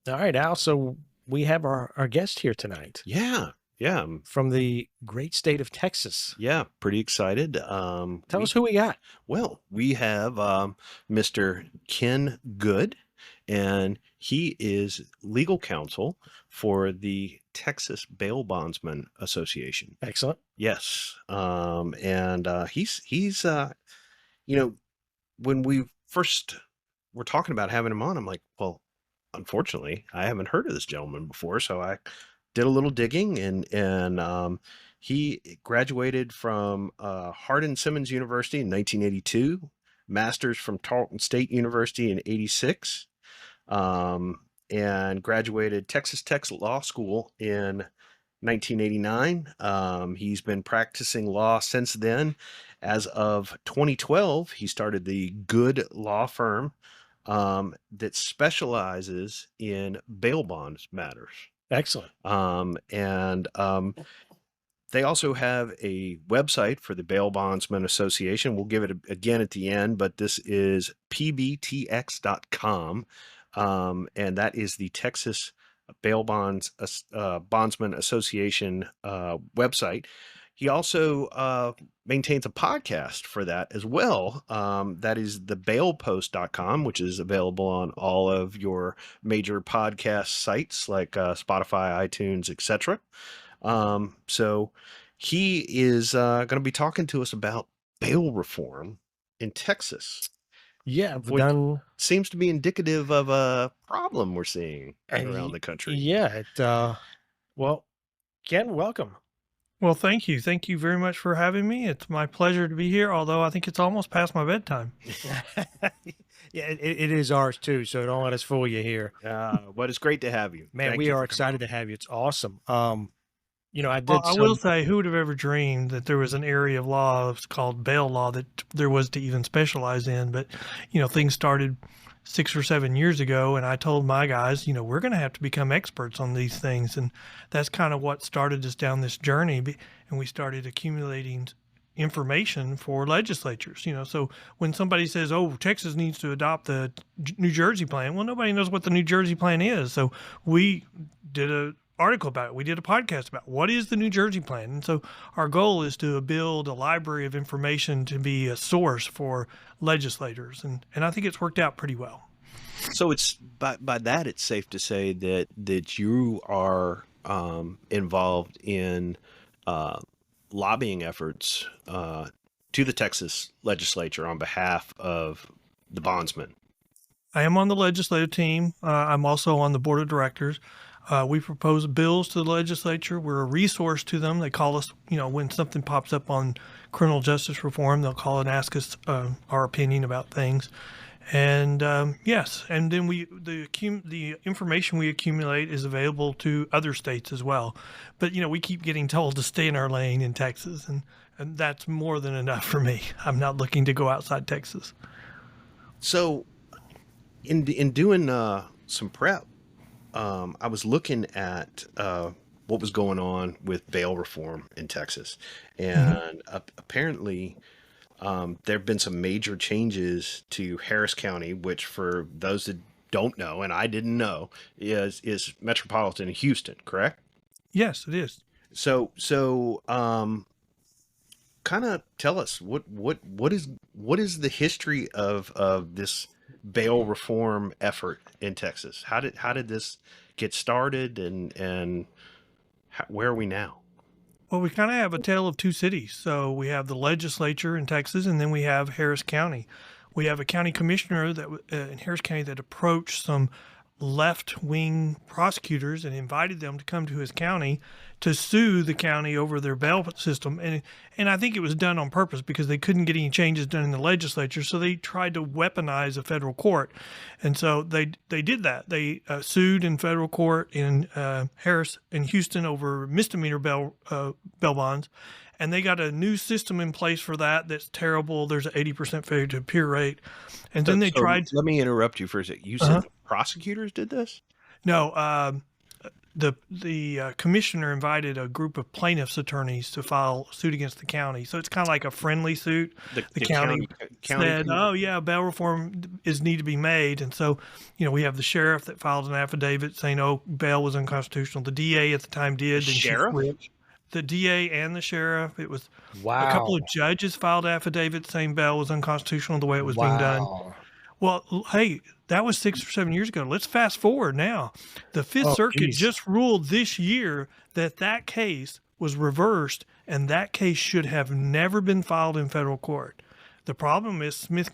All right, Al. So we have our guest here tonight Yeah, yeah, from the great state of Texas. yeah. Pretty excited. Tell us who we got. We have Mr. Ken Good, and he is legal counsel for the Texas Bail Bondsmen Association. Excellent. Yes, and he's you know when we first were talking about having him on, I'm like, well, unfortunately, I haven't heard of this gentleman before, so I did a little digging, and he graduated from Hardin Simmons University in 1982, master's from Tarleton State University in '86, and graduated Texas Tech Law School in 1989. He's been practicing law since then. As of 2012, he started the Good Law Firm that specializes in bail bonds matters. Excellent. And they also have a website for the Bail Bondsmen Association. We'll give it again at the end, but this is pbtx.com, and that is the Texas Bondsman Association website. He also maintains a podcast for that as well. That is thebailpost.com, which is available on all of your major podcast sites like Spotify, iTunes, etc. So he is going to be talking to us about bail reform in Texas, Yeah, we've which done. seems to be indicative of a problem we're seeing around the country. Yeah. Well, Ken, welcome. Well, thank you. Thank you very much for having me. It's my pleasure to be here, although I think it's almost past my bedtime. Yeah, it is ours too. So don't let us fool you here, But it's great to have you. man. Thank We you are for coming excited to have you. It's awesome. I did. Well, I will say, who would have ever dreamed that there was an area of law called bail law that there was to even specialize in? But, things started 6 or 7 years ago, and I told my guys, we're going to have to become experts on these things. And that's kind of what started us down this journey. And we started accumulating information for legislatures. So when somebody says, oh, Texas needs to adopt the New Jersey plan, well, nobody knows what the New Jersey plan is. So we did a article about it. We did a podcast about what is the New Jersey plan. And so our goal is to build a library of information to be a source for legislators. And I think it's worked out pretty well. So it's by that it's safe to say that you are involved in lobbying efforts to the Texas legislature on behalf of the bondsmen. I am on the legislative team. I'm also on the board of directors. We propose bills to the legislature. We're a resource to them. They call us, when something pops up on criminal justice reform, they'll call and ask us our opinion about things. And yes, and then the information we accumulate is available to other states as well. But we keep getting told to stay in our lane in Texas, and that's more than enough for me. I'm not looking to go outside Texas. So, in doing some prep, I was looking at what was going on with bail reform in Texas, and apparently there have been some major changes to Harris County, which, for those that don't know, and I didn't know, is metropolitan Houston, correct? Yes, it is. So kind of tell us what is the history of this bail reform effort in Texas? How did this get started, and where are we now? Well, we kind of have a tale of two cities. So we have the legislature in Texas, and then we have Harris County. We have a county commissioner that in Harris County that approached some left-wing prosecutors and invited them to come to his county to sue the county over their bail system. And I think it was done on purpose because they couldn't get any changes done in the legislature, so they tried to weaponize a federal court. And so they did that. They sued in federal court in Harris and Houston over misdemeanor bail bonds. And they got a new system in place for that that's terrible. There's an 80% failure to appear rate. And then they tried. Let me interrupt you for a second. You said the prosecutors did this? No, the commissioner invited a group of plaintiffs' attorneys to file suit against the county. So it's kind of like a friendly suit. The county said, "Oh yeah, bail reform is need to be made," and so we have the sheriff that filed an affidavit saying, "Oh, bail was unconstitutional." The DA at the time did. The sheriff? The DA and the sheriff. It was Wow. a couple of judges filed affidavits saying bail was unconstitutional the way it was being done. Well, hey, that was 6 or 7 years ago. Let's fast forward now. The Fifth Circuit just ruled this year that case was reversed, and that case should have never been filed in federal court. The problem is Harris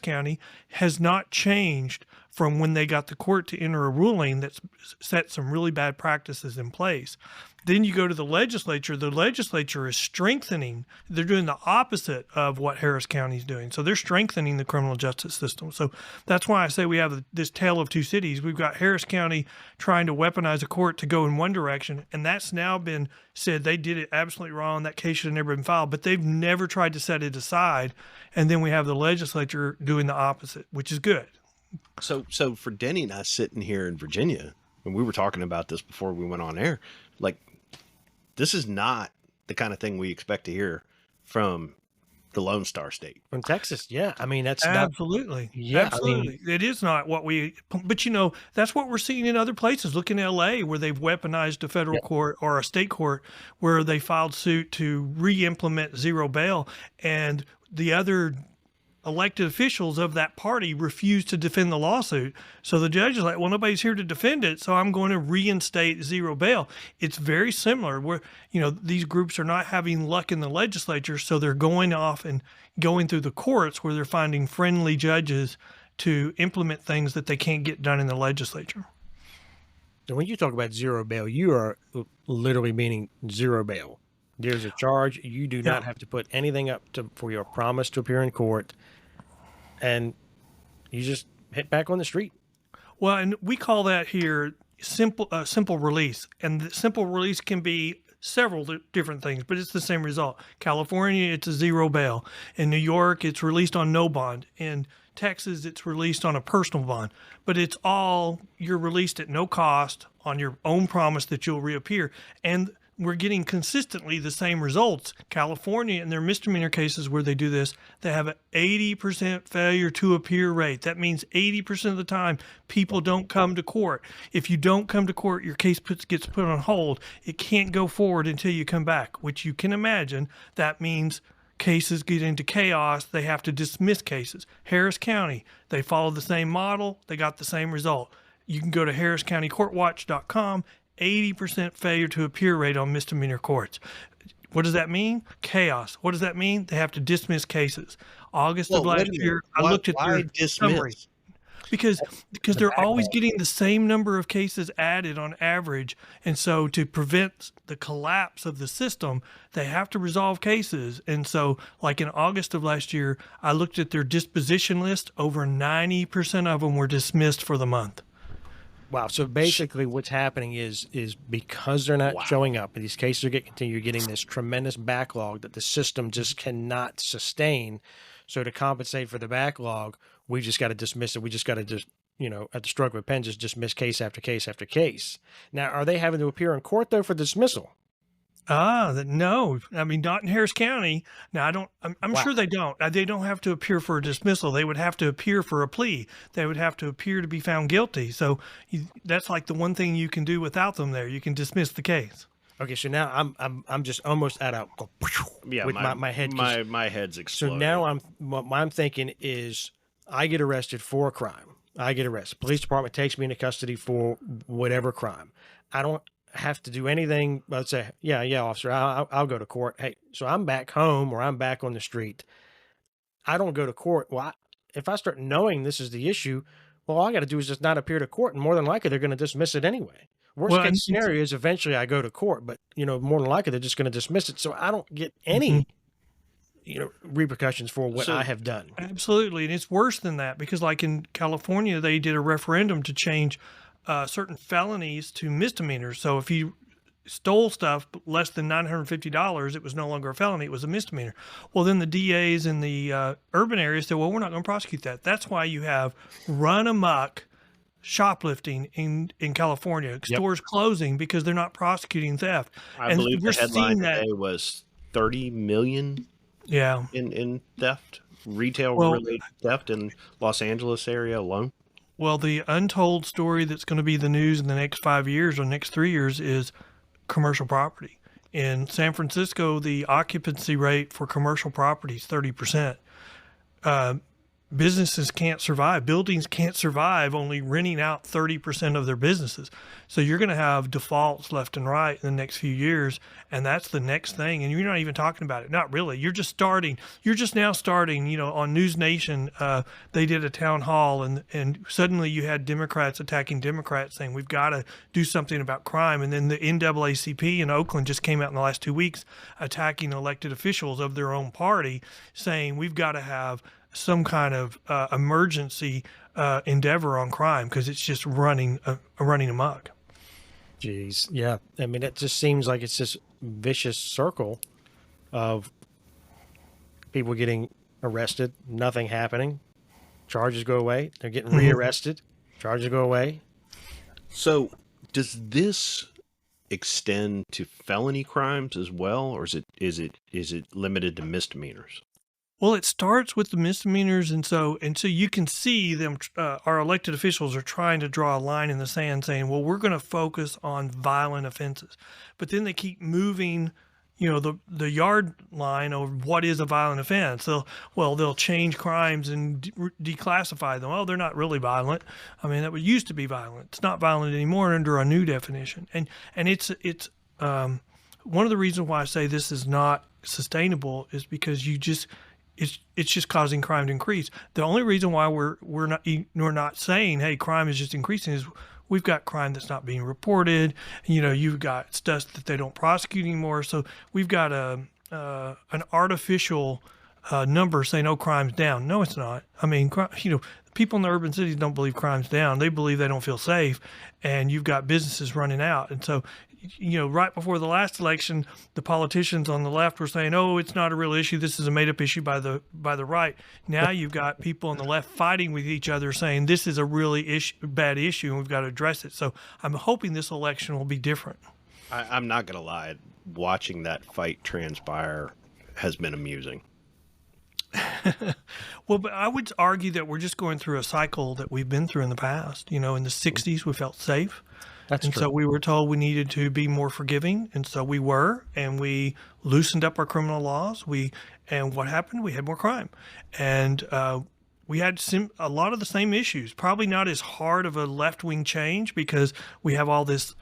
County has not changed from when they got the court to enter a ruling that's set some really bad practices in place. Then you go to the legislature. The legislature is strengthening. They're doing the opposite of what Harris County is doing. So they're strengthening the criminal justice system. So that's why I say we have this tale of two cities. We've got Harris County trying to weaponize a court to go in one direction, and that's now been said they did it absolutely wrong. That case should have never been filed, but they've never tried to set it aside. And then we have the legislature doing the opposite, which is good. So for Denny and I sitting here in Virginia, and we were talking about this before we went on air, like, this is not the kind of thing we expect to hear from the Lone Star State. From Texas, yeah. I mean, that's absolutely, absolutely. It is not what we, but that's what we're seeing in other places. Look in LA, where they've weaponized a federal court or a state court, where they filed suit to re-implement zero bail, and the other elected officials of that party refused to defend the lawsuit. So the judge is like, well, nobody's here to defend it, so I'm going to reinstate zero bail. It's very similar where, these groups are not having luck in the legislature, so they're going off and going through the courts where they're finding friendly judges to implement things that they can't get done in the legislature. So when you talk about zero bail, you are literally meaning zero bail. There's a charge. You do not have to put anything up for your promise to appear in court, and you just hit back on the street. Well, and we call that here simple release, and the simple release can be several different things, but it's the same result. California, it's a zero bail. In New York, it's released on no bond. In Texas, it's released on a personal bond. But it's all, you're released at no cost on your own promise that you'll reappear. And we're getting consistently the same results. California, in their misdemeanor cases where they do this, they have an 80% failure to appear rate. That means 80% of the time people don't come to court. If you don't come to court, your case gets put on hold. It can't go forward until you come back, which you can imagine. That means cases get into chaos. They have to dismiss cases. Harris County, they follow the same model. They got the same result. You can go to harriscountycourtwatch.com. 80% failure to appear rate on misdemeanor courts. What does that mean? Chaos. What does that mean? They have to dismiss cases. August of last year, I looked at their summary. Because they're always getting the same number of cases added on average. And so to prevent the collapse of the system, they have to resolve cases. And so like in August of last year, I looked at their disposition list. Over 90% of them were dismissed for the month. Wow. So basically what's happening is because they're not showing up and these cases are you're getting this tremendous backlog that the system just cannot sustain. So to compensate for the backlog, we just got to dismiss it. We just got to just, at the stroke of a pen, just dismiss case after case after case. Now, are they having to appear in court though for dismissal? No, I mean, not in Harris County. Now, I'm sure they don't. They don't have to appear for a dismissal. They would have to appear for a plea. They would have to appear to be found guilty. So that's like the one thing you can do without them there. You can dismiss the case. Okay, so now I'm just almost at a with my head. My head's exploding. So now what I'm thinking is I get arrested for a crime. I get arrested. Police department takes me into custody for whatever crime. I don't have to do anything but say, yeah, officer, I'll go to court. Hey, so I'm back home or I'm back on the street. I don't go to court. Well, if I start knowing this is the issue, well, all I got to do is just not appear to court, and more than likely they're going to dismiss it anyway. Worst case scenario is eventually I go to court, but more than likely they're just going to dismiss it. So I don't get any repercussions for what I have done. Absolutely. And it's worse than that, because like in California, they did a referendum to change certain felonies to misdemeanors. So if you stole stuff less than $950, it was no longer a felony, it was a misdemeanor. Well, then the DAs in the urban areas said, well, we're not going to prosecute that. That's why you have run amok shoplifting in California, stores closing because they're not prosecuting theft. I And believe we're the headline seeing that. today was 30 million Yeah. in theft, retail Well, related theft in Los Angeles area alone. well, the untold story that's going to be the news in the next 5 years or next 3 years is commercial property. In San Francisco, the occupancy rate for commercial property is 30%. Businesses can't survive. Buildings can't survive only renting out 30% of their businesses. So you're going to have defaults left and right in the next few years. And that's the next thing. And you're not even talking about it. Not really. You're just starting. You're just now starting, on News Nation. They did a town hall and suddenly you had Democrats attacking Democrats saying, we've got to do something about crime. And then the NAACP in Oakland just came out in the last 2 weeks attacking elected officials of their own party saying, we've got to have some kind of emergency endeavor on crime because it's just running amok. Jeez. Yeah. I mean, it just seems like it's this vicious circle of people getting arrested, nothing happening, charges go away, they're getting rearrested, charges go away. So does this extend to felony crimes as well, or is it limited to misdemeanors? Well, it starts with the misdemeanors, and so you can see them. Our elected officials are trying to draw a line in the sand, saying, "Well, we're going to focus on violent offenses," but then they keep moving, the yard line of what is a violent offense. They'll change crimes and declassify them. Oh, they're not really violent. I mean, that used to be violent. It's not violent anymore under a new definition, and it's one of the reasons why I say this is not sustainable is because it's just causing crime to increase. The only reason why we're not saying, hey, crime is just increasing is we've got crime that's not being reported. You've got stuff that they don't prosecute anymore. So we've got an artificial number saying, oh, crime's down. No, it's not. I mean, people in the urban cities don't believe crime's down. They believe they don't feel safe, and you've got businesses running out. And so, right before the last election, the politicians on the left were saying, oh, it's not a real issue. This is a made up issue by the right. Now you've got people on the left fighting with each other saying this is a really bad issue and we've got to address it. So I'm hoping this election will be different. I'm not going to lie. Watching that fight transpire has been amusing. Well, but I would argue that we're just going through a cycle that we've been through in the past. In the 60s, we felt safe. That's and true. So we were told we needed to be more forgiving, and so we were, and we loosened up our criminal laws. And what happened? We had more crime, and we had a lot of the same issues. Probably not as hard of a left-wing change because we have all this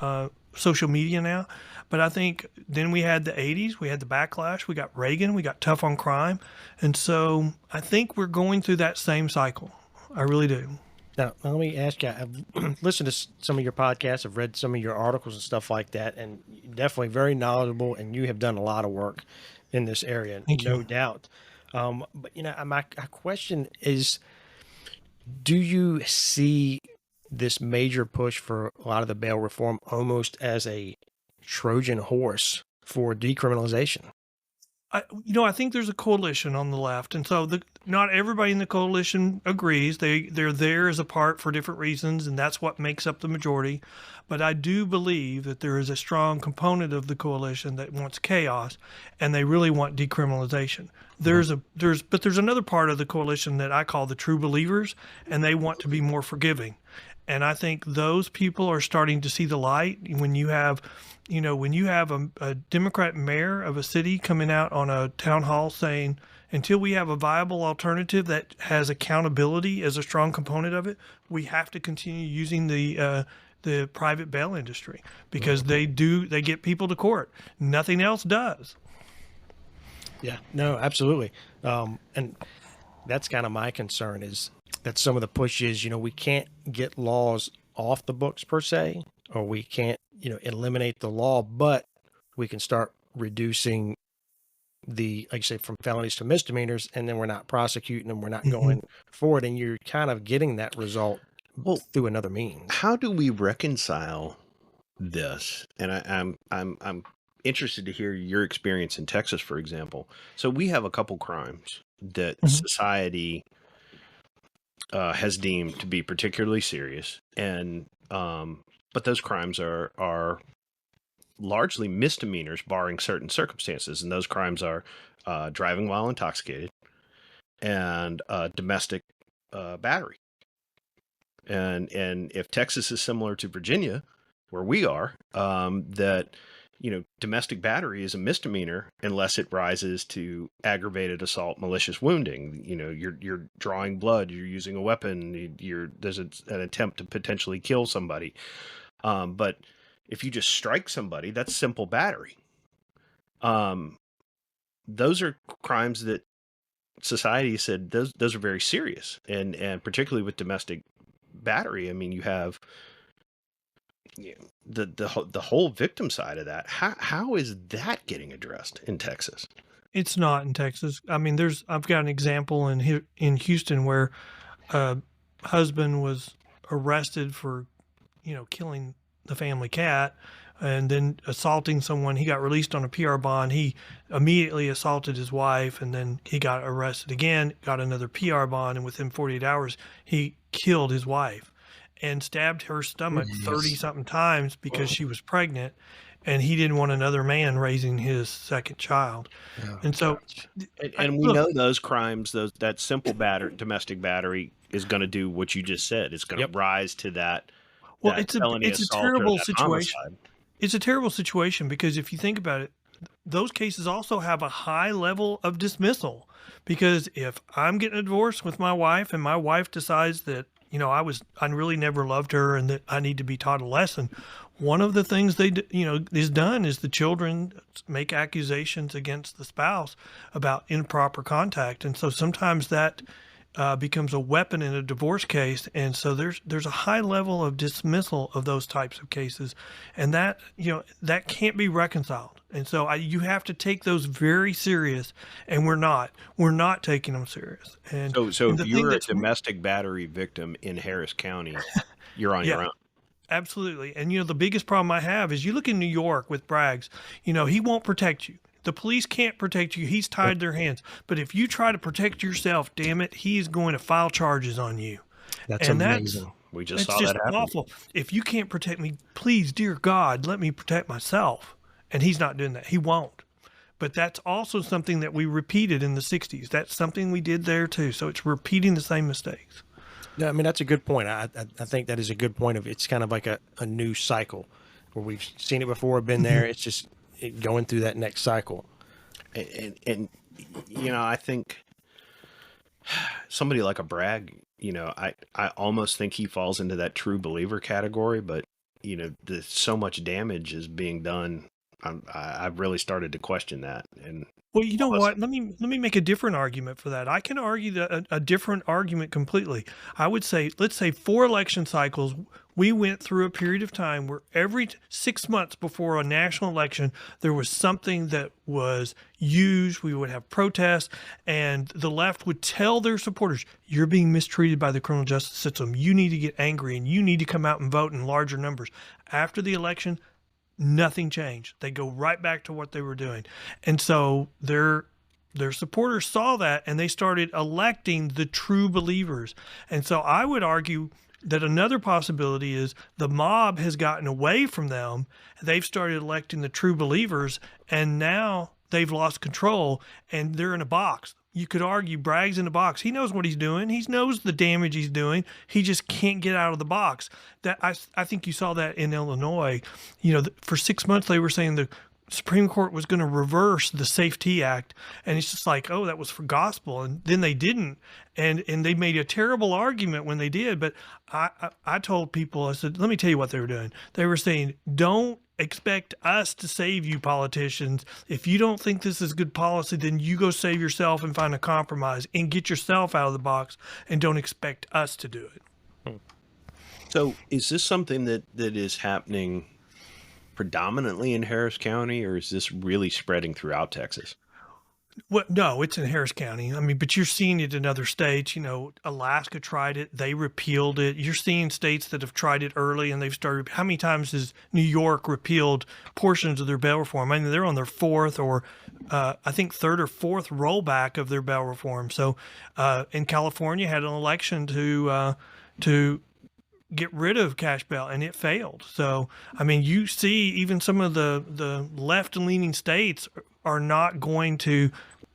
social media now. But I think then we had the 80s, we had the backlash, we got Reagan, we got tough on crime, and so I think we're going through that same cycle. I really do. Now, let me ask you, I've listened to some of your podcasts, I've read some of your articles and stuff like that, and definitely very knowledgeable, and you have done a lot of work in this area, no doubt. But, my question is, do you see this major push for a lot of the bail reform almost as a Trojan horse for decriminalization? I think there's a coalition on the left, and so not everybody in the coalition agrees. They're there as a part for different reasons, and that's what makes up the majority. But I do believe that there is a strong component of the coalition that wants chaos, and they really want decriminalization. There's another part of the coalition that I call the true believers, and they want to be more forgiving. And I think those people are starting to see the light when you have a Democrat mayor of a city coming out on a town hall saying, until we have a viable alternative that has accountability as a strong component of it, we have to continue using the private bail industry because they get people to court. Nothing else does. Yeah, no, absolutely. And that's kind of my concern is that some of the push is, we can't get laws off the books per se, or we can't, eliminate the law, but we can start reducing like you say, from felonies to misdemeanors, and then we're not prosecuting them, we're not going forward, and you're kind of getting that result through another means. How do we reconcile this? And I'm interested to hear your experience in Texas, for example. So we have a couple crimes that society has deemed to be particularly serious, and but those crimes are largely misdemeanors, barring certain circumstances, and those crimes are driving while intoxicated and domestic battery. And if Texas is similar to Virginia, where we are, that domestic battery is a misdemeanor unless it rises to aggravated assault, malicious wounding. You're drawing blood, you're using a weapon, there's an attempt to potentially kill somebody. But if you just strike somebody, that's simple battery. Those are crimes that society said those are very serious, and particularly with domestic battery. I mean, you have the whole victim side of that. How is that getting addressed in Texas? It's not in Texas. I mean, I've got an example in Houston where a husband was arrested for, killing the family cat and then assaulting someone. He got released on a PR bond. He immediately assaulted his wife, and then he got arrested again, got another PR bond, and within 48 hours, he killed his wife and stabbed her stomach 30 something times because she was pregnant, and he didn't want another man raising his second child. And so, and we know those crimes, that simple domestic battery is going to do what you just said. It's going to rise to that. Well, that it's a terrible situation. It's a terrible situation because if you think about it, those cases also have a high level of dismissal. Because if I'm getting a divorce with my wife and my wife decides that, I really never loved her and that I need to be taught a lesson, one of the things is done is the children make accusations against the spouse about improper contact. And so sometimes that becomes a weapon in a divorce case, and so there's a high level of dismissal of those types of cases, and that can't be reconciled. And so you have to take those very serious, and we're not taking them serious. And so if you're a domestic battery victim in Harris County, you're on your own. Absolutely. And the biggest problem I have is you look in New York with Braggs, he won't protect you. The police can't protect you. He's tied their hands. But if you try to protect yourself, damn it, he is going to file charges on you. That's amazing. We just saw that happen. That's awful. If you can't protect me, please, dear God, let me protect myself. And he's not doing that. He won't. But that's also something that we repeated in the 60s. That's something we did there too. So it's repeating the same mistakes. Yeah, I mean, that's a good point. I think that is a good point of it's kind of like a new cycle where we've seen it before, been there. It's just going through that next cycle. And I think somebody like a Bragg, I almost think he falls into that true believer category, but so much damage is being done. I've really started to question that. And well, you know what? Let me make a different argument for that. I can argue a different argument completely. I would say, let's say 4 election cycles, we went through a period of time where every 6 months before a national election, there was something that was used. We would have protests, and the left would tell their supporters, you're being mistreated by the criminal justice system. You need to get angry, and you need to come out and vote in larger numbers. After the election, nothing changed. They go right back to what they were doing. And so their supporters saw that, and they started electing the true believers. And so I would argue that another possibility is the mob has gotten away from them. They've started electing the true believers, and now they've lost control, and they're in a box. You could argue Bragg's in the box. He knows what he's doing. He knows the damage he's doing. He just can't get out of the box. That I think you saw that in Illinois. For 6 months they were saying the Supreme Court was going to reverse the Safety Act, and it's just like, oh, that was for gospel, and then they didn't, and they made a terrible argument when they did. But I told people, I said, let me tell you what they were doing. They were saying, don't expect us to save you, politicians. If you don't think this is good policy, then you go save yourself and find a compromise and get yourself out of the box, and don't expect us to do it. So is this something that is happening predominantly in Harris County, or is this really spreading throughout Texas? Well, no, it's in Harris County. I mean, but you're seeing it in other states. You know, Alaska tried it; they repealed it. You're seeing states that have tried it early and they've started. How many times has New York repealed portions of their bail reform? I mean, they're on their fourth or I think third or fourth rollback of their bail reform. So, in California, had an election to get rid of cash bail, and it failed. So, I mean, you see, even some of the left leaning states are not going to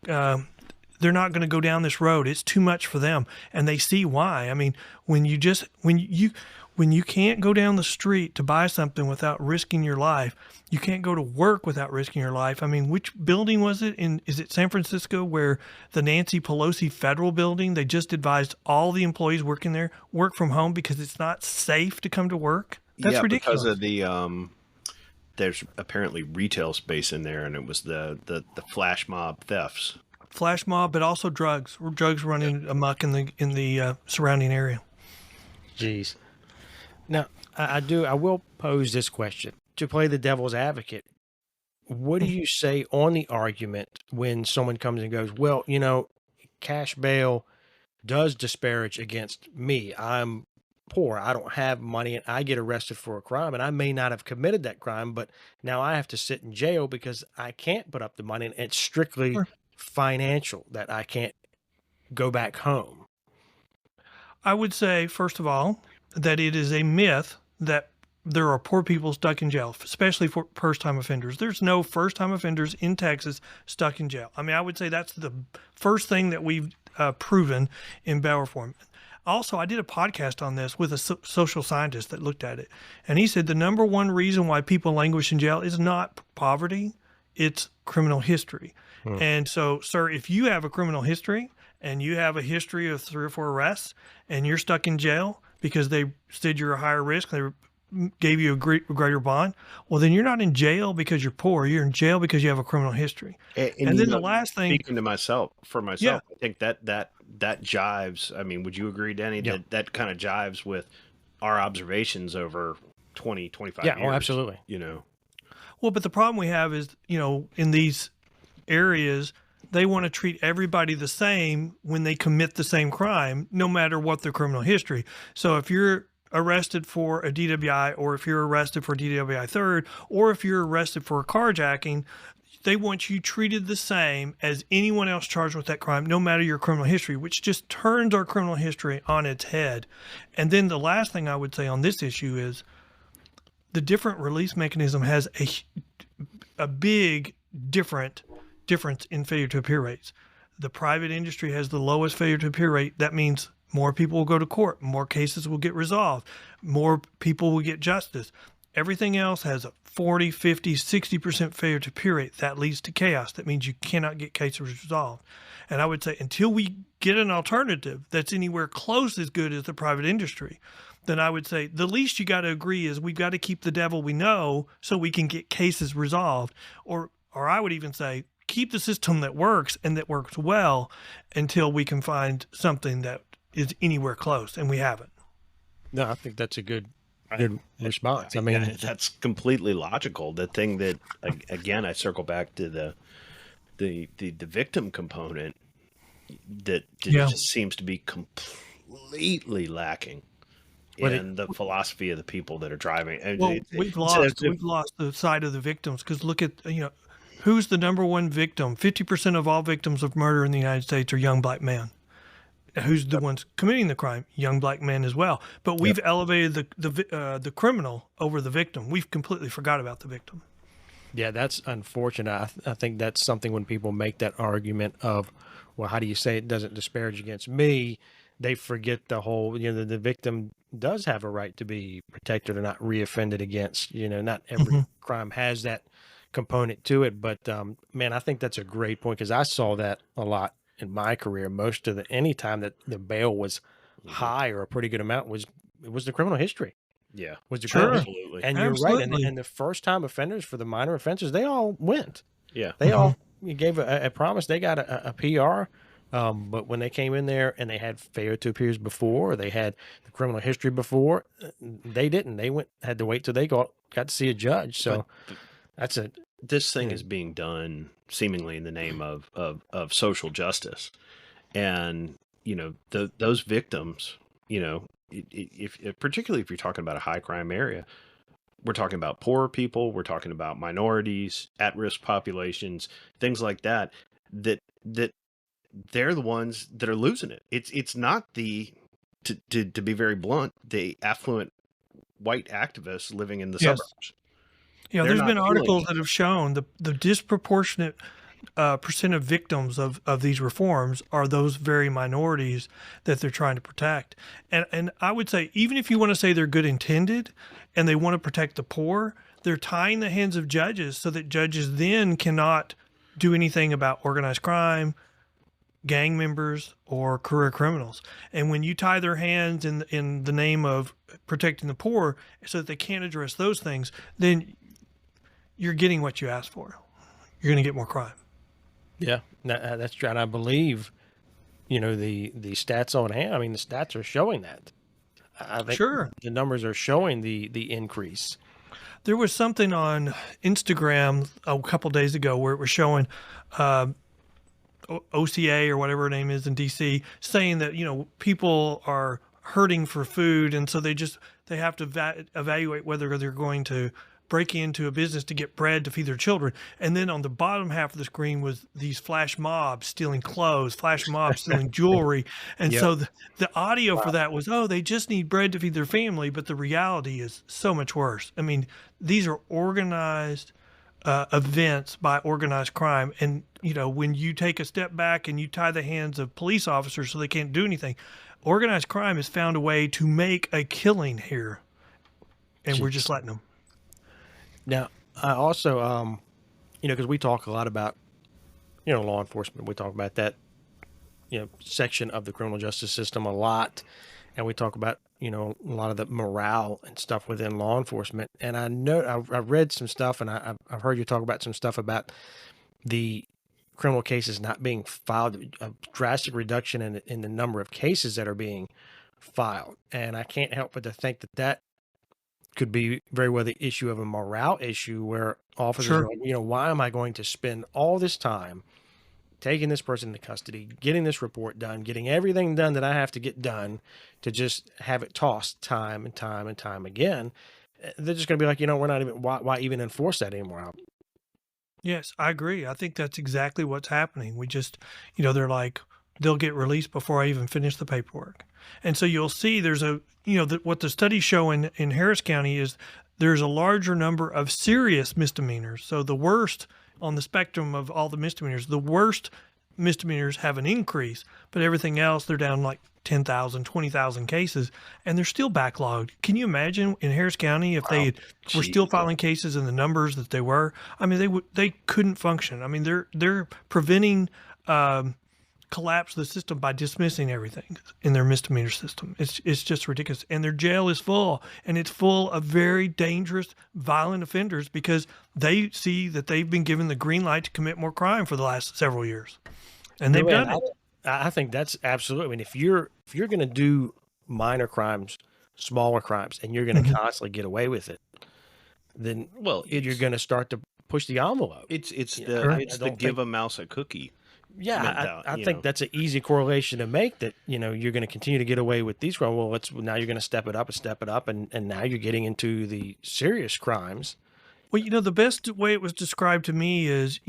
they're not going to go down this road. It's too much for them, and they see why. I mean, when you can't go down the street to buy something without risking your life, you can't go to work without risking your life. I mean, which building was it in? Is it San Francisco where the Nancy Pelosi federal building? They just advised all the employees working there work from home because it's not safe to come to work. That's ridiculous. Because of the there's apparently retail space in there, and it was the flash mob thefts. Flash mob, but also drugs. Drugs running amok in the surrounding area. Jeez. Now, I will pose this question to play the devil's advocate. What do you say on the argument when someone comes and goes, well, you know, cash bail does disparage against me. I'm poor. I don't have money and I get arrested for a crime and I may not have committed that crime, but now I have to sit in jail because I can't put up the money and it's strictly Sure. financial that I can't go back home. I would say, first of all, that it is a myth that there are poor people stuck in jail, especially for first-time offenders. There's no first-time offenders in Texas stuck in jail. I mean, I would say that's the first thing that we've proven in bail reform. Also, I did a podcast on this with a social scientist that looked at it, and he said the number one reason why people languish in jail is not poverty, it's criminal history. And so, sir, if you have a criminal history and you have a history of 3 or 4 arrests and you're stuck in jail because they said you're a higher risk, they gave you a greater bond, well, then you're not in jail because you're poor. You're in jail because you have a criminal history. And then the last thing, speaking to myself, I think that jives. I mean, would you agree, Danny, that kind of jives with our observations over 20, 25 years? Yeah, oh, absolutely. You know, well, but the problem we have is, you know, in these areas, they want to treat everybody the same when they commit the same crime, no matter what their criminal history. So if you're arrested for a DWI, or if you're arrested for DWI third, or if you're arrested for a carjacking, they want you treated the same as anyone else charged with that crime, no matter your criminal history, which just turns our criminal history on its head. And then the last thing I would say on this issue is the different release mechanism has a big difference in failure to appear rates. The private industry has the lowest failure to appear rate. That means more people will go to court, more cases will get resolved, more people will get justice. Everything else has a 40, 50, 60% failure to appear rate. That leads to chaos. That means you cannot get cases resolved. And I would say until we get an alternative that's anywhere close as good as the private industry, then I would say the least you got to agree is we've got to keep the devil we know so we can get cases resolved. Or I would even say keep the system that works and that works well until we can find something that is anywhere close, and we haven't. No, I think that's a good response. I mean, that's completely logical. The thing that, again, I circle back to the victim component that just seems to be completely lacking in the philosophy of the people that are driving. Well, we've lost the side of the victims, because look at, you know, who's the number one victim? 50% of all victims of murder in the United States are young black men. Who's the ones committing the crime? Young black men as well. But we've elevated the criminal over the victim. We've completely forgot about the victim. Yeah, that's unfortunate. I think that's something when people make that argument of, well, how do you say it doesn't disparage against me? They forget the whole, you know, the victim does have a right to be protected or not reoffended against. You know, not every crime has that component to it. But, man, I think that's a great point, because I saw that a lot in my career. Most of any time that the bail was high or a pretty good amount it was the criminal history. Yeah. Was the Sure. Absolutely. And you're right. And the first time offenders for the minor offenses, they all went. Yeah. They all gave a promise. They got a PR. But when they came in there and they had failure to appears before, or they had the criminal history before, they didn't. They had to wait till they got to see a judge. So that's this thing Yeah. is being done seemingly in the name of social justice. And, those victims, if particularly if you're talking about a high crime area, we're talking about poor people, we're talking about minorities, at-risk populations, things like that, that they're the ones that are losing it. It's not to be very blunt, the affluent white activists living in the Yes. suburbs. You know, They're there's not been feeling articles it. that have shown the disproportionate percent of victims of these reforms are those very minorities that they're trying to protect. And I would say, even if you want to say they're good intended and they want to protect the poor, they're tying the hands of judges so that judges then cannot do anything about organized crime, gang members, or career criminals. And when you tie their hands in the name of protecting the poor so that they can't address those things, then you're getting what you asked for. You're going to get more crime. Yeah, that's true. And I believe, the stats on hand. I mean, the stats are showing that. I think Sure. the numbers are showing the increase. There was something on Instagram a couple days ago where it was showing uh, OCA or whatever her name is in DC saying that people are hurting for food, and so they have to evaluate whether they're going to break into a business to get bread to feed their children. And then on the bottom half of the screen was these flash mobs stealing clothes, flash mobs stealing jewelry. And Yep. so the audio for Wow. that was, oh, they just need bread to feed their family. But the reality is so much worse. I mean, these are organized events by organized crime. And, when you take a step back and you tie the hands of police officers so they can't do anything, organized crime has found a way to make a killing here. And we're just Jeez. letting them. Now, I also, because we talk a lot about, law enforcement. We talk about that, section of the criminal justice system a lot, and we talk about, a lot of the morale and stuff within law enforcement. And I know I've read some stuff, and I've heard you talk about some stuff about the criminal cases not being filed, a drastic reduction in the number of cases that are being filed. And I can't help but to think that could be very well the issue of a morale issue where officers are Sure. like, why am I going to spend all this time taking this person into custody, getting this report done, getting everything done that I have to get done to just have it tossed time and time and time again? They're just going to be like, we're not even, why even enforce that anymore? Yes, I agree. I think that's exactly what's happening. We just, they're like, they'll get released before I even finish the paperwork. And so you'll see there's what the studies show in Harris County is there's a larger number of serious misdemeanors. So the worst on the spectrum of all the misdemeanors, the worst misdemeanors have an increase, but everything else, they're down like 10,000, 20,000 cases, and they're still backlogged. Can you imagine in Harris County if Wow. were still Jeez. filing cases in the numbers that they were? I mean, they couldn't function. I mean, they're preventing collapse of the system by dismissing everything in their misdemeanor system. It's just ridiculous. And their jail is full, and it's full of very dangerous, violent offenders because they see that they've been given the green light to commit more crime for the last several years, and they've Man, done it. I think that's absolutely. I mean, if you're going to do minor crimes, smaller crimes, and you're going to Mhm. constantly get away with it, then Well, you're going to start to push the envelope. it's Sure. the don't give think. a mouse a cookie Yeah, mentality. I think that's an easy correlation to make. That you're going to continue to get away with these crimes. Well, now you're going to step it up, and now you're getting into the serious crimes. Well, the best way it was described to me is,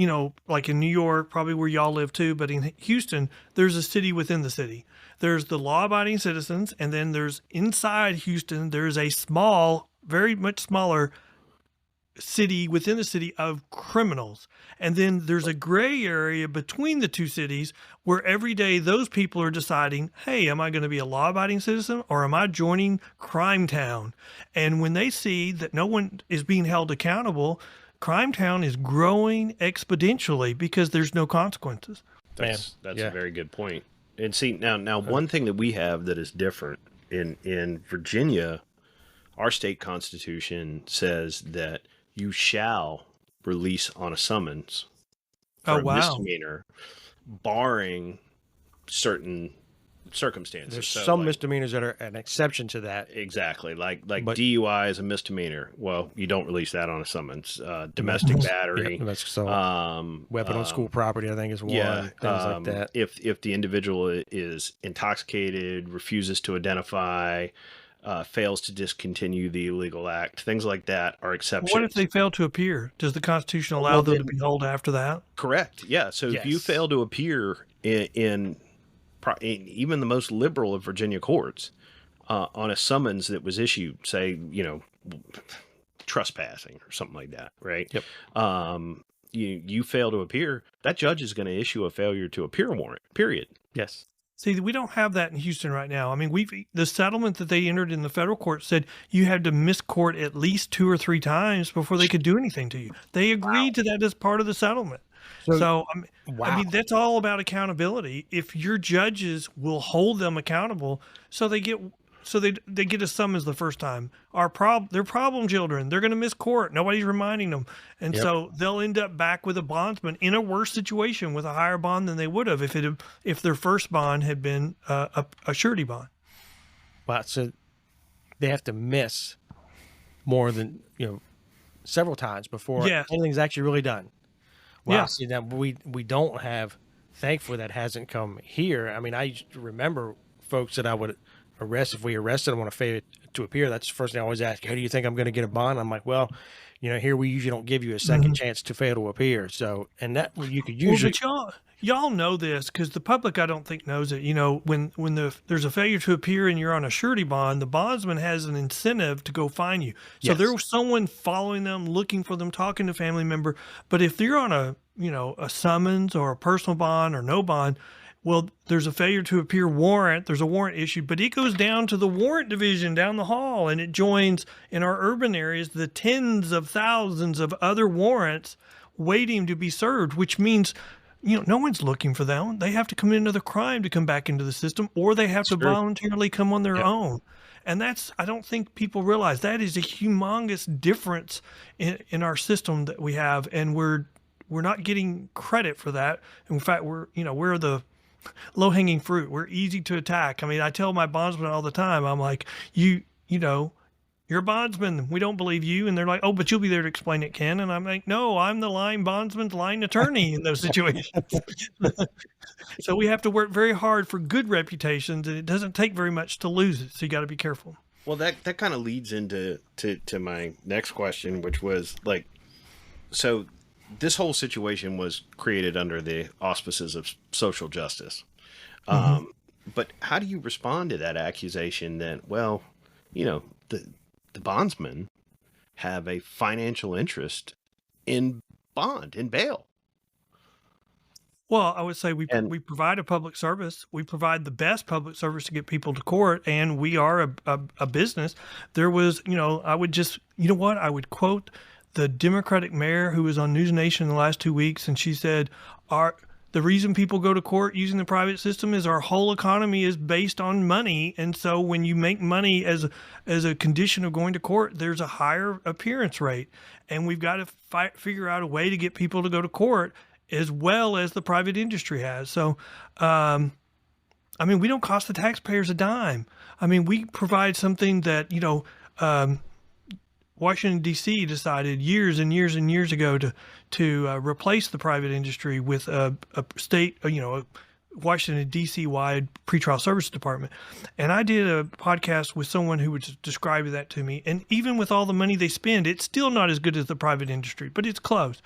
like in New York, probably where y'all live too, but in Houston, there's a city within the city. There's the law-abiding citizens, and then there's inside Houston, there's a small, very much smaller city within the city of criminals. And then there's a gray area between the two cities where every day those people are deciding, hey, am I going to be a law abiding citizen or am I joining Crime Town? And when they see that no one is being held accountable, Crime Town is growing exponentially because there's no consequences. That's yeah. a very good point. And see, now one thing that we have that is different in Virginia, our state constitution says that you shall release on a summons for Oh, a wow. misdemeanor, barring certain circumstances. There's So, some like, misdemeanors that are an exception to that. exactly, like But DUI is a misdemeanor. Well, you don't release that on a summons. Domestic Yep, battery, that's so. um, Weapon on school um, property, I think, is yeah, one. Things like that. if the individual is intoxicated, refuses to identify, fails to discontinue the illegal act, things like that are What if exceptions. they fail to appear? Does the Constitution allow Well, them to then, be held after that? correct. Yeah. So if you Yes. fail to appear in even the most liberal of Virginia courts on a summons that was issued, say, trespassing or something like that, right? Yep. You fail to appear, that judge is going to issue a failure to appear warrant. Period. Yes. See, we don't have that in Houston right now. I mean, the settlement that they entered in the federal court said you had to miss court at least 2 or 3 times before they could do anything to you. They agreed to that as part of the settlement. So, I Wow. mean, that's all about accountability. If your judges will hold them accountable, so they get a summons the first time. They're problem children. They're going to miss court. Nobody's reminding them, and Yep. so they'll end up back with a bondsman in a worse situation with a higher bond than they would have if their first bond had been a surety bond. Wow. So they have to miss more than several times before Yes. anything's actually really done. Wow. Yeah. See, that we don't have. Thankfully, that hasn't come here. I mean, I used to remember folks that I would arrest if we arrested them on a failure to appear. That's the first thing I always ask. How do you think I'm going to get a bond? I'm like, well, here we usually don't give you a second chance to fail to appear. So, and that you could usually. Well, but y'all know this because the public, I don't think, knows it. When there's a failure to appear and you're on a surety bond, the bondsman has an incentive to go find you. So Yes. there was someone following them, looking for them, talking to a family member. But if you're on a summons or a personal bond or no bond, well, there's a failure to appear warrant. There's a warrant issued, but it goes down to the warrant division down the hall, and it joins in our urban areas the tens of thousands of other warrants waiting to be served, which means no one's looking for them. They have to commit another crime to come back into the system, or they have to voluntarily come on their own. And I don't think people realize that is a humongous difference in our system that we have, and we're not getting credit for that. In fact, we're the low-hanging fruit. We're easy to attack. I mean, I tell my bondsmen all the time, I'm like, you're a bondsman. We don't believe you. And they're like, oh, but you'll be there to explain it, Ken. And I'm like, no, I'm the line bondsman's line attorney in those situations. So we have to work very hard for good reputations, and it doesn't take very much to lose it. So you got to be careful. Well, that kind of leads into to my next question, which was like, so this whole situation was created under the auspices of social justice. But how do you respond to that accusation that, well, the bondsmen have a financial interest in bail? Well, I would say we provide a public service. We provide the best public service to get people to court, and we are a business. There was, I would just, I would quote the Democratic mayor who was on News Nation in the last 2 weeks, and she said, the reason people go to court using the private system is our whole economy is based on money. And so when you make money as a condition of going to court, there's a higher appearance rate. And we've got to figure out a way to get people to go to court as well as the private industry has. So, we don't cost the taxpayers a dime. I mean, we provide something that, Washington, D.C. decided years and years and years ago to replace the private industry with a state, a Washington, D.C. wide pretrial services department. And I did a podcast with someone who was describing that to me. And even with all the money they spend, it's still not as good as the private industry, but it's close.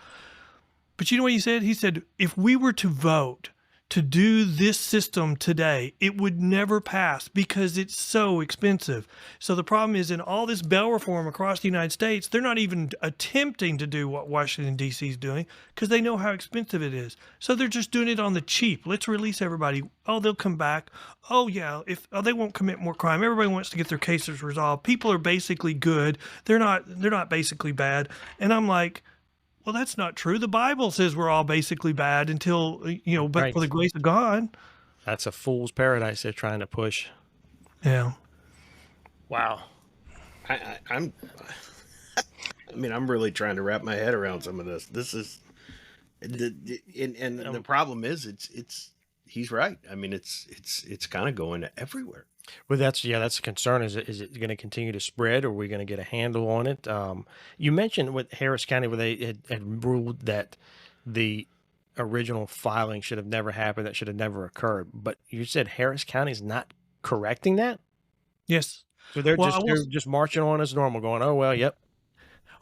But you know what he said? He said, if we were to vote to do this system today, it would never pass because it's so expensive. So the problem is in all this bail reform across the United States, they're not even attempting to do what Washington, D.C. is doing because they know how expensive it is. So they're just doing it on the cheap. Let's release everybody. Oh, they'll come back. Oh, yeah, they won't commit more crime. Everybody wants to get their cases resolved. People are basically good. They're not basically bad. And I'm like, well, that's not true. The Bible says we're all basically bad until, but Right. for the grace of God. That's a fool's paradise they're trying to push. Yeah. Wow. I'm really trying to wrap my head around some of this. This is, the problem is it's he's right. I mean, it's kind of going everywhere. Well, that's a concern. Is it going to continue to spread? Or are we going to get a handle on it? You mentioned with Harris County where they had ruled that the original filing should have never happened. That should have never occurred. But you said Harris County is not correcting that, Yes. so they're Well, I will. they're just marching on as normal, going, "Oh well, yep,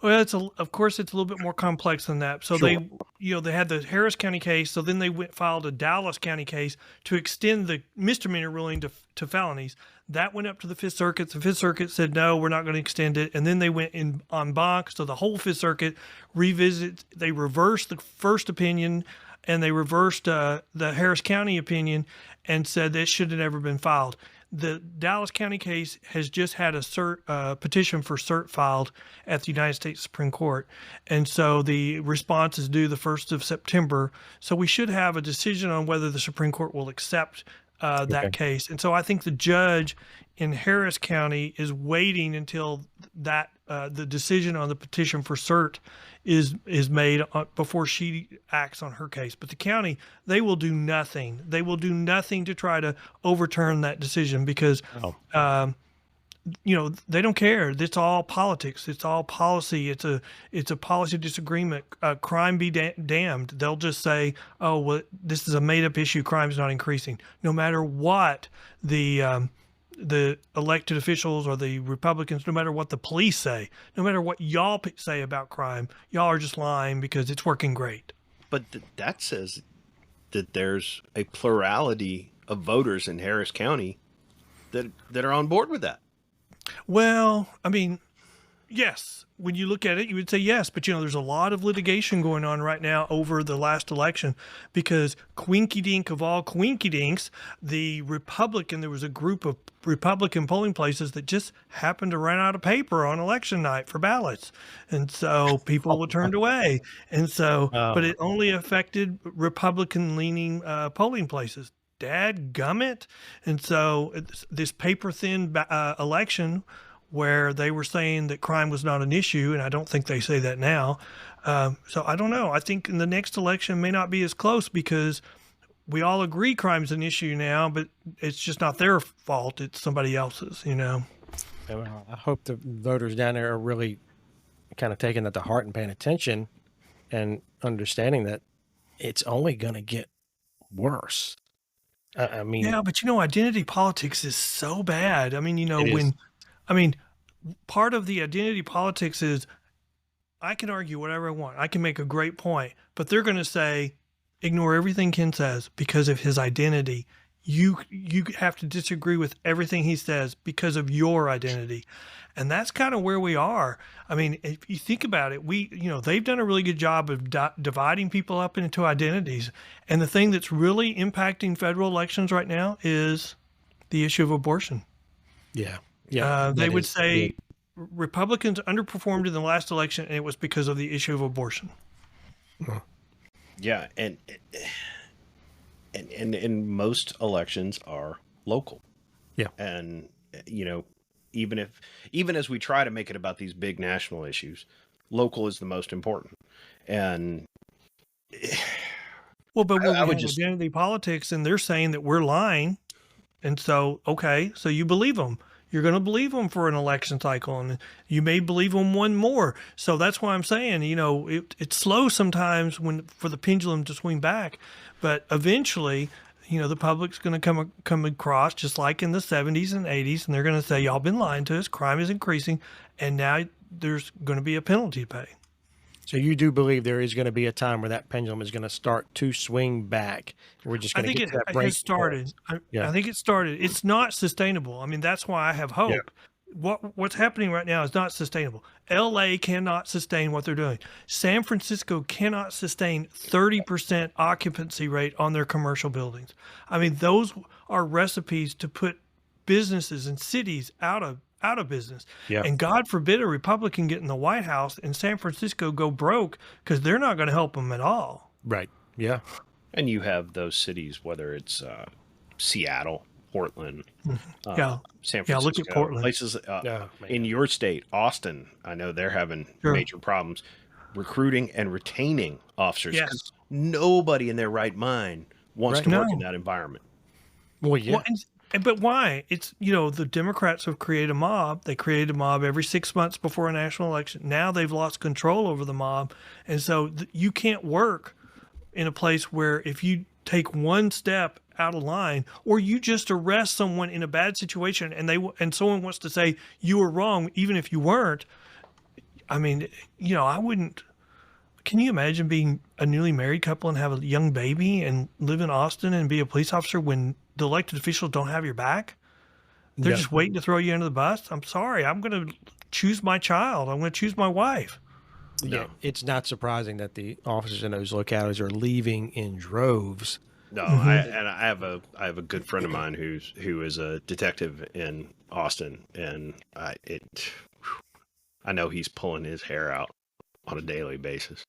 Well, of course it's a little bit more complex than that. So sure, they had the Harris County case. So then they filed a Dallas County case to extend the misdemeanor ruling to felonies. That went up to the Fifth Circuit. The Fifth Circuit said no, we're not going to extend it. And then they went in en banc. So the whole Fifth Circuit they reversed the first opinion, and they reversed the Harris County opinion, and said that should have never been filed. The Dallas County case has just had a petition for cert filed at the United States Supreme Court. And so the response is due the 1st of September. So we should have a decision on whether the Supreme Court will accept okay, that case. And so I think the judge in Harris County is waiting until that the decision on the petition for cert is made before she acts on her case. But the county, they will do nothing. They will do nothing to try to overturn that decision because, oh, they don't care. It's all politics. It's all policy. It's a policy disagreement. Crime be damned. They'll just say, "Oh, well, this is a made-up issue. Crime's not increasing." No matter what the elected officials or the Republicans, no matter what the police say, no matter what y'all say about crime, y'all are just lying because it's working great. But that says that there's a plurality of voters in Harris County that are on board with that. Well, I mean, yes, when you look at it, you would say yes, but there's a lot of litigation going on right now over the last election because quinky dink of all quinky dinks, there was a group of Republican polling places that just happened to run out of paper on election night for ballots. And so people were turned away. And so, but it only affected Republican leaning polling places. Dadgummit. And so this paper thin election where they were saying that crime was not an issue, and I don't think they say that now. So I don't know. I think in the next election may not be as close because we all agree crime's an issue now, but it's just not their fault. It's somebody else's, I hope the voters down there are really kind of taking that to heart and paying attention and understanding that it's only going to get worse. I mean, Yeah, but identity politics is so bad. I mean, It is. part of the identity politics is I can argue whatever I want. I can make a great point, but they're going to say, ignore everything Ken says because of his identity. You have to disagree with everything he says because of your identity. And that's kind of where we are. I mean, if you think about it, they've done a really good job of dividing people up into identities. And the thing that's really impacting federal elections right now is the issue of abortion. yeah, yeah, They that would is say big. Republicans underperformed in the last election, and it was because of the issue of abortion. Yeah, and most elections are local. Yeah. And even as we try to make it about these big national issues, local is the most important. And Well, but I when we would have just identity politics, and they're saying that we're lying, and so so you believe them. You're going to believe them for an election cycle, and you may believe them one more. So that's why I'm saying, it's slow sometimes for the pendulum to swing back, but eventually, the public's going to come across just like in the 70s and 80s, and they're going to say, y'all been lying to us. Crime is increasing, and now there's going to be a penalty to pay. So you do believe there is going to be a time where that pendulum is going to start to swing back. We're just I going to think get to that it break has started. Yeah. I think it started. It's not sustainable. I mean, that's why I have hope. Yeah. What's happening right now is not sustainable. LA cannot sustain what they're doing. San Francisco cannot sustain 30% occupancy rate on their commercial buildings. I mean, those are recipes to put businesses and cities out of business. Yeah. And God forbid a Republican get in the White House and San Francisco go broke because they're not going to help them at all. Right. Yeah. and you have those cities, whether it's Seattle, Portland, San Francisco, look at Portland. places man. in your state, Austin. I know they're having Sure. major problems recruiting and retaining officers. Yes. 'Cause nobody in their right mind wants Right. to work in No. that environment. Well, yeah. Well, but why? It's, the Democrats have created a mob. They created a mob every 6 months before a national election. Now they've lost control over the mob. And so you can't work in a place where if you take one step out of line, or you just arrest someone in a bad situation and someone wants to say you were wrong, even if you weren't. I mean, I wouldn't. Can you imagine being a newly married couple and have a young baby and live in Austin and be a police officer when the elected officials don't have your back? They're Yeah. just waiting to throw you under the bus. I'm sorry. I'm going to choose my child. I'm going to choose my wife. Yeah, No. it's not surprising that the officers in those localities are leaving in droves. No, Mhm. I have a good friend of mine who is a detective in Austin, and I know he's pulling his hair out on a daily basis.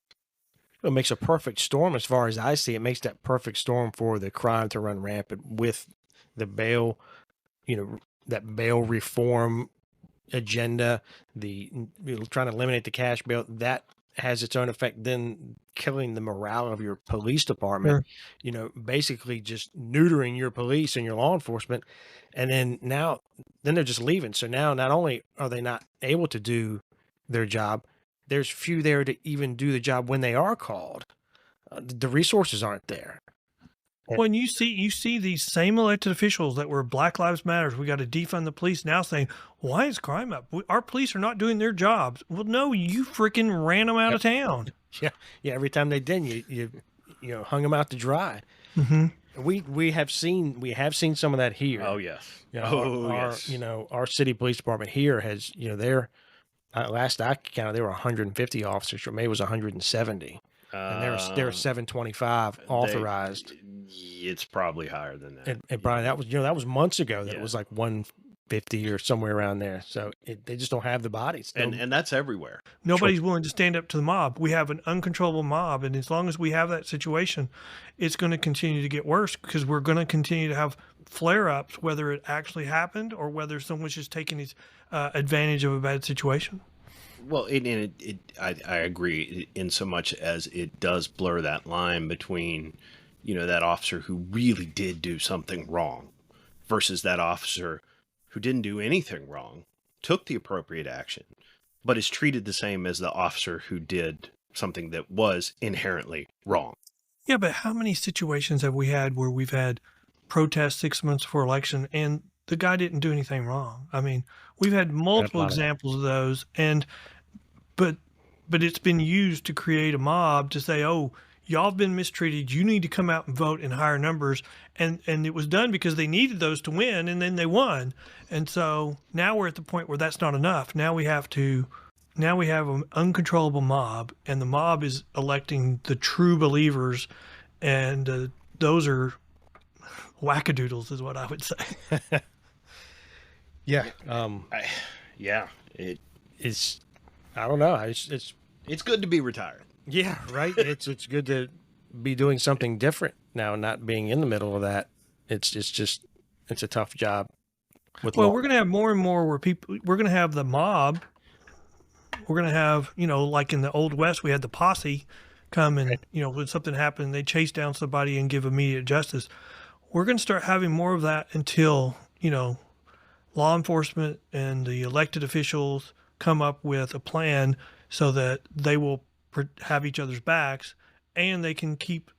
It makes a perfect storm as far as I see. It makes that perfect storm for the crime to run rampant with the bail, that bail reform agenda, trying to eliminate the cash bail. That has its own effect, then killing the morale of your police department, Sure. basically just neutering your police and your law enforcement. And then they're just leaving. So now not only are they not able to do their job, there's few there to even do the job when they are called. The resources aren't there. Well, and you see these same elected officials that were Black Lives Matters. We got to defund the police now, saying, "Why is crime up? Our police are not doing their jobs." Well, no, you freaking ran them out Yep. of town. Yeah, yeah. Every time they did, you hung them out to dry. Hmm. We have seen some of that here. Oh yes. Yes. Our city police department here has, last I counted, there were 150 officers, or maybe it was 170, and there were 725 authorized. It's probably higher than that. And Brian, that was months ago. That Yeah. was like 150 or somewhere around there. So they just don't have the bodies. And that's everywhere. Nobody's willing to stand up to the mob. We have an uncontrollable mob, and as long as we have that situation, it's going to continue to get worse because we're going to continue to have flare-ups, whether it actually happened or whether someone's just taking his advantage of a bad situation. Well, I agree in so much as it does blur that line between, that officer who really did do something wrong versus that officer who didn't do anything wrong, took the appropriate action, but is treated the same as the officer who did something that was inherently wrong. Yeah, but how many situations have we had where we've had protests 6 months before election and the guy didn't do anything wrong? I mean, we've had multiple examples of those, but it's been used to create a mob to say, "Oh, y'all have been mistreated. You need to come out and vote in higher numbers." And it was done because they needed those to win, and then they won. And so now we're at the point where that's not enough. Now we have an uncontrollable mob, and the mob is electing the true believers, and those are wackadoodles, is what I would say. Yeah. It's I don't know. It's good to be retired. Yeah, right. It's good to be doing something different now, not being in the middle of that. It's a tough job. Well, we're going to have more and more where we're going to have the mob. We're going to have, like in the Old West, we had the posse come and, when something happened, they chase down somebody and give immediate justice. We're going to start having more of that until, law enforcement and the elected officials come up with a plan so that they will have each other's backs and they can keep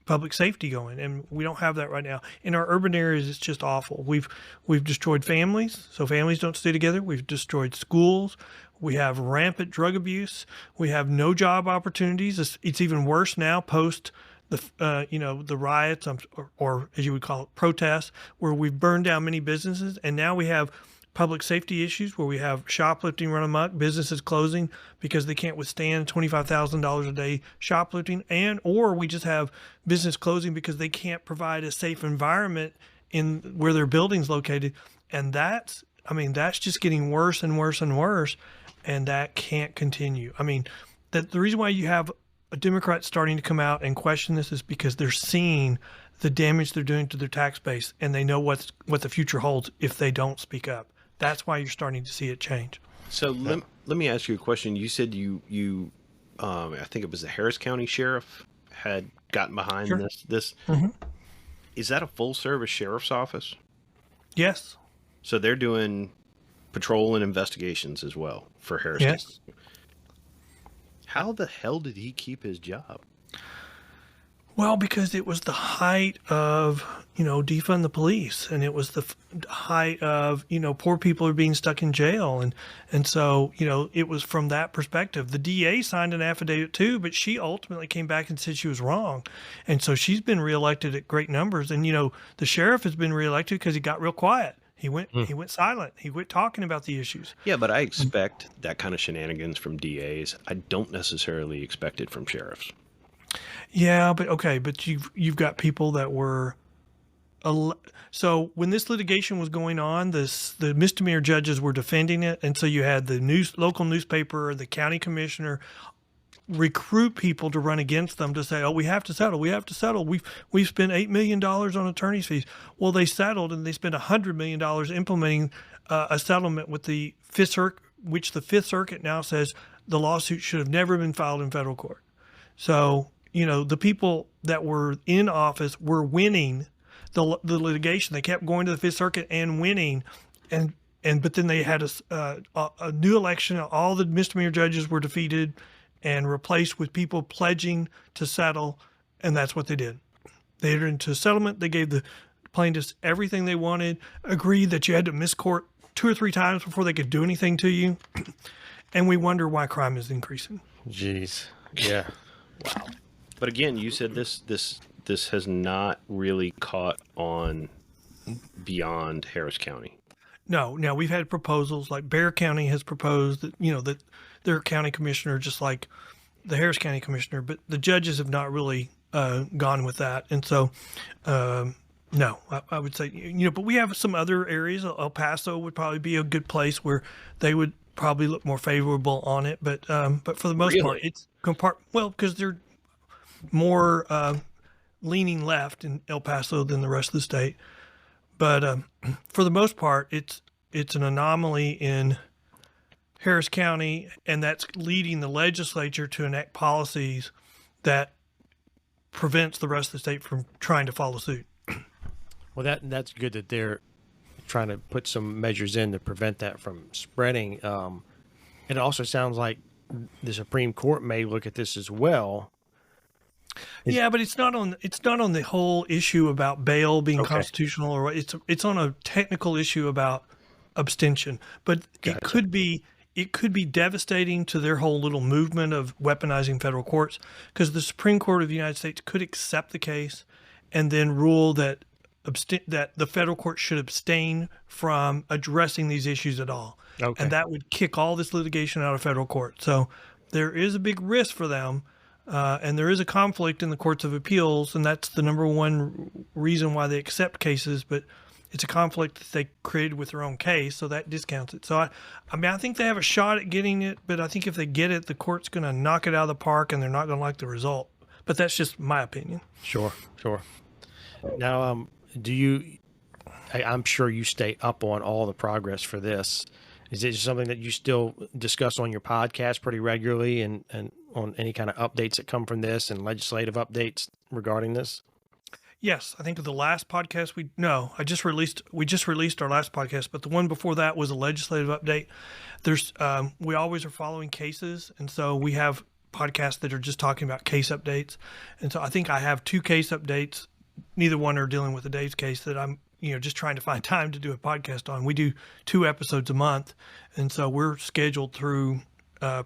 public safety going. And we don't have that right now. In our urban areas, it's just awful. We've destroyed families, so families don't stay together. We've destroyed schools. We have rampant drug abuse. We have no job opportunities. It's even worse now post the riots or as you would call it, protests, where we've burned down many businesses. And now we have public safety issues where we have shoplifting run amok, businesses closing because they can't withstand $25,000 a day shoplifting, or we just have business closing because they can't provide a safe environment in where their building's located. And that's just getting worse and worse and worse, and that can't continue. I mean, the reason why you have a Democrat starting to come out and question this is because they're seeing the damage they're doing to their tax base, and they know what the future holds if they don't speak up. That's why you're starting to see it change. So let me ask you a question. You said I think it was the Harris County Sheriff had gotten behind Sure. this. Mm-hmm. Is that a full service sheriff's office? Yes. So they're doing patrol and investigations as well for Harris County. Yes. How the hell did he keep his job? Well, because it was the height of, defund the police, and it was the height of, poor people are being stuck in jail. And so, it was from that perspective. The DA signed an affidavit too, but she ultimately came back and said she was wrong. And so she's been reelected at great numbers. And, the sheriff has been reelected because he got real quiet. He went silent. He quit talking about the issues. Yeah, but I expect that kind of shenanigans from DAs. I don't necessarily expect it from sheriffs. Yeah, but you've got people that were. So when this litigation was going on, the misdemeanor judges were defending it, and so you had the local newspaper, the county commissioner, recruit people to run against them to say, "Oh, we have to settle. We have to settle. We've spent $8 million on attorney's fees." Well, they settled, and they spent $100 million implementing a settlement with the Fifth Circuit, which the Fifth Circuit now says the lawsuit should have never been filed in federal court. So, the people that were in office were winning the litigation. They kept going to the Fifth Circuit and winning, but then they had a new election. All the misdemeanor judges were defeated and replaced with people pledging to settle, and that's what they did. They entered into a settlement. They gave the plaintiffs everything they wanted, agreed that you had to miss court 2 or 3 times before they could do anything to you, and we wonder why crime is increasing. Jeez. Yeah. Wow. But again, you said this has not really caught on beyond Harris County. No. Now we've had proposals like Bexar County has proposed that that their county commissioner, just like the Harris County commissioner, but the judges have not really gone with that. And so, no, I would say but we have some other areas. El Paso would probably be a good place where they would probably look more favorable on it. But for the most part, it's because they're more leaning left in El Paso than the rest of the state. But for the most part, it's an anomaly in Harris County, and that's leading the legislature to enact policies that prevents the rest of the state from trying to follow suit. Well, that's good that they're trying to put some measures in to prevent that from spreading. It also sounds like the Supreme Court may look at this as well. Yeah, but it's not on the whole issue about bail being constitutional, or it's on a technical issue about abstention. But Gotcha. it could be devastating to their whole little movement of weaponizing federal courts, because the Supreme Court of the United States could accept the case and then rule that the federal court should abstain from addressing these issues at all. Okay. And that would kick all this litigation out of federal court. So there is a big risk for them. And there is a conflict in the courts of appeals, and that's the number one reason why they accept cases. But it's a conflict that they created with their own case, so that discounts it. So I think they have a shot at getting it, but I think if they get it, the court's going to knock it out of the park, and they're not going to like the result. But that's just my opinion. Sure. Now, I'm sure you stay up on all the progress for this. Is it something that you still discuss on your podcast pretty regularly, and on any kind of updates that come from this and legislative updates regarding this? Yes, I think the last podcast we just released our last podcast, but the one before that was a legislative update. We always are following cases, and so we have podcasts that are just talking about case updates. And so I think I have 2 case updates. Neither one are dealing with the Dave's case that I'm just trying to find time to do a podcast on. We do 2 episodes a month, and so we're scheduled through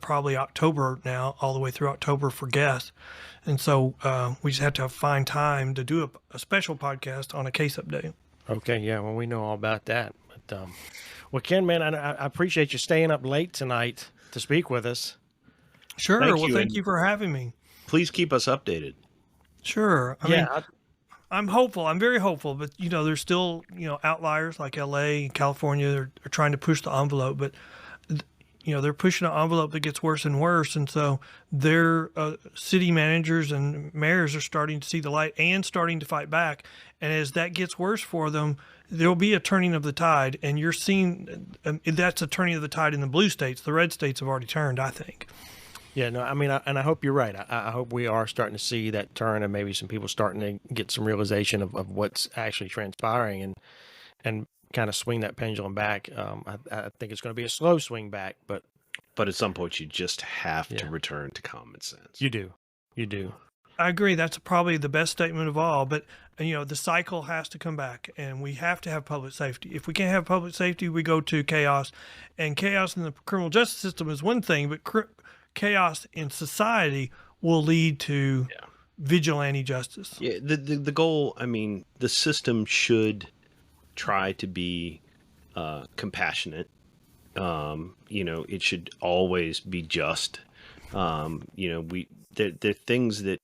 probably October now, all the way through October for guests. And so we just have to find time to do a special podcast on a case update. Okay, yeah, well, we know all about that. But well, Ken, man, I appreciate you staying up late tonight to speak with us. Sure. Thank you for having me. Please keep us updated. Sure. I'm hopeful. I'm very hopeful, but there's still outliers like LA, California. They're trying to push the envelope, but they're pushing an envelope that gets worse and worse, and so their city managers and mayors are starting to see the light and starting to fight back. And as that gets worse for them, there'll be a turning of the tide, and you're seeing that's a turning of the tide in the blue states. The red states have already turned, I think. Yeah, no, I mean, and I hope you're right. I hope we are starting to see that turn, and maybe some people starting to get some realization of what's actually transpiring, and kind of swing that pendulum back. I think it's going to be a slow swing back, but But at some point, you just have to Yeah. return to common sense. you do. I agree. That's probably the best statement of all. But the cycle has to come back, and we have to have public safety. If we can't have public safety, we go to chaos, and chaos in the criminal justice system is one thing, but chaos in society will lead to vigilante justice. Yeah, the goal. I mean, the system should try to be compassionate. It should always be just. There are things that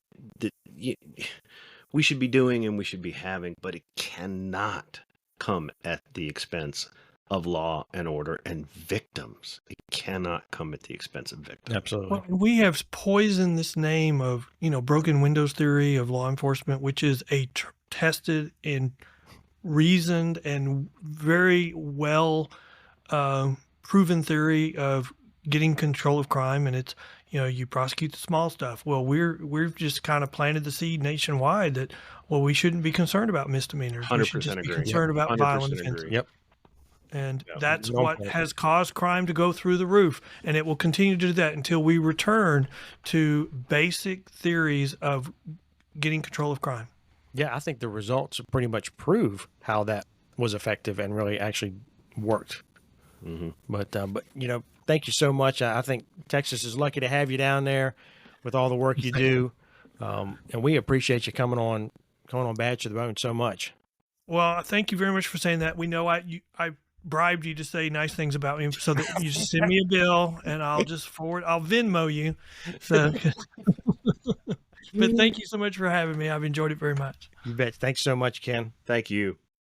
we should be doing and we should be having, but it cannot come at the expense of law and order and victims. It cannot come at the expense of victims. Absolutely. Well, we have poisoned this name of, broken windows theory of law enforcement, which is a tested and reasoned and very well proven theory of getting control of crime. And it's, you prosecute the small stuff. Well, we've just kind of planted the seed nationwide that, we shouldn't be concerned about misdemeanors. We should 100% just be agree. concerned about 100% violent agree. offenses. Yep. And Yeah. that's No what point. has caused crime to go through the roof. And it will continue to do that until we return to basic theories of getting control of crime. Yeah, I think the results pretty much prove how that was effective and really actually worked. Mm-hmm. But thank you so much. I think Texas is lucky to have you down there with all the work you do, and we appreciate you coming on Bad to the Bone so much. Well, thank you very much for saying that. We know I bribed you to say nice things about me, so that you just send me a bill and I'll just I'll Venmo you. So, but thank you so much for having me. I've enjoyed it very much. You bet. Thanks so much, Ken. Thank you.